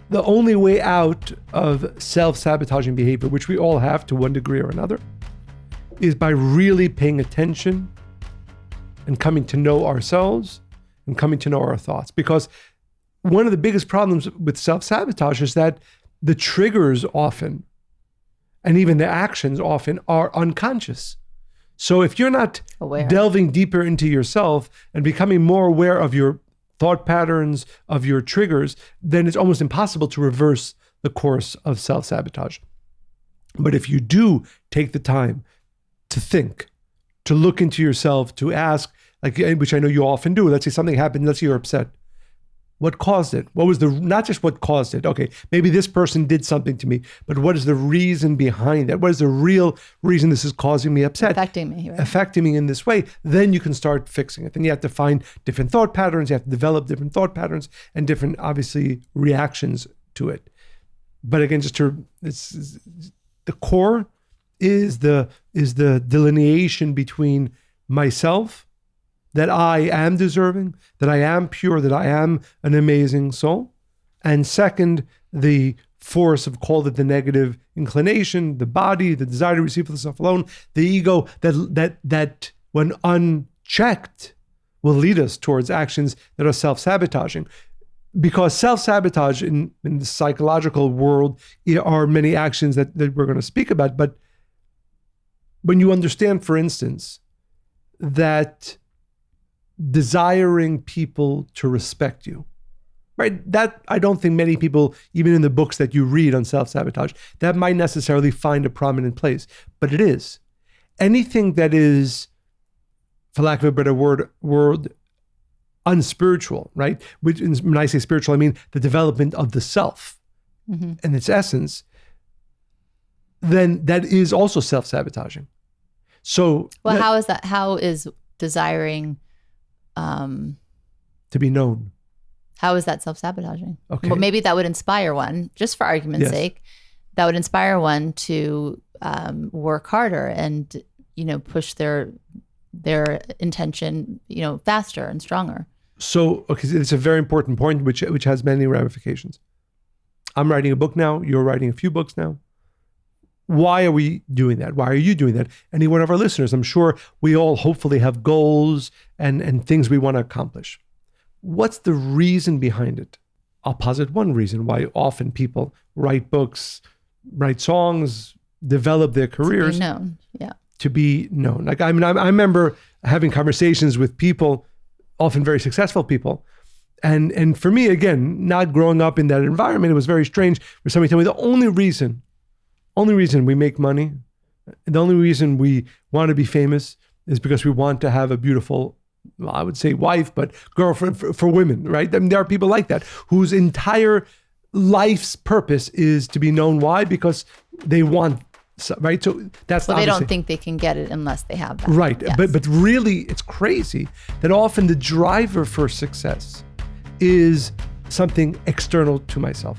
The only way out of self-sabotaging behavior, which we all have to one degree or another, is by really paying attention and coming to know ourselves and coming to know our thoughts. Because one of the biggest problems with self-sabotage is that the triggers often, and even the actions often, are unconscious. So if you're not delving deeper into yourself and becoming more aware of your thought patterns, of your triggers, then it's almost impossible to reverse the course of self-sabotage. But if you do take the time to think, to look into yourself, to ask, like, which I know you often do, let's say something happened, let's say you're upset. What caused it? What was not just what caused it. Okay, maybe this person did something to me, but what is the reason behind that? What is the real reason this is causing me upset? Affecting me, right? Affecting me in this way. Then you can start fixing it. Then you have to find different thought patterns. You have to develop different thought patterns and different, obviously, reactions to it. But again, the core is the delineation between myself, that I am deserving, that I am pure, that I am an amazing soul. And second, the force of, call it the negative inclination, the body, the desire to receive for the self alone, the ego that when unchecked will lead us towards actions that are self-sabotaging. Because self-sabotage in the psychological world are many actions that we're going to speak about. But when you understand, for instance, that desiring people to respect you, right? That I don't think many people, even in the books that you read on self-sabotage, that might necessarily find a prominent place, but it is. Anything that is, for lack of a better word, unspiritual, right? Which, when I say spiritual, I mean the development of the self and its essence, then that is also self-sabotaging. So, well, how is that? How is desiring to be known? How is that self-sabotaging? Okay. Well, maybe that would inspire one, just for argument's sake, that would inspire one to work harder and, push their intention, faster and stronger. So, okay, it's a very important point, which has many ramifications. I'm writing a book now. You're writing a few books now. Why are we doing that? Why are you doing that? Any one of our listeners, I'm sure we all hopefully have goals and things we want to accomplish. What's the reason behind it? I'll posit one reason why often people write books, write songs, develop their careers. To be known, yeah. To be known. Like, I remember having conversations with people, often very successful people. And for me, again, not growing up in that environment, it was very strange for somebody to tell me the only reason we make money, the only reason we want to be famous is because we want to have a beautiful, well, I would say wife, but girlfriend for women, right? I mean, there are people like that whose entire life's purpose is to be known. Why? Because they want, right? So that's they don't think they can get it unless they have that. Right. Yes. But really, it's crazy that often the driver for success is something external to myself.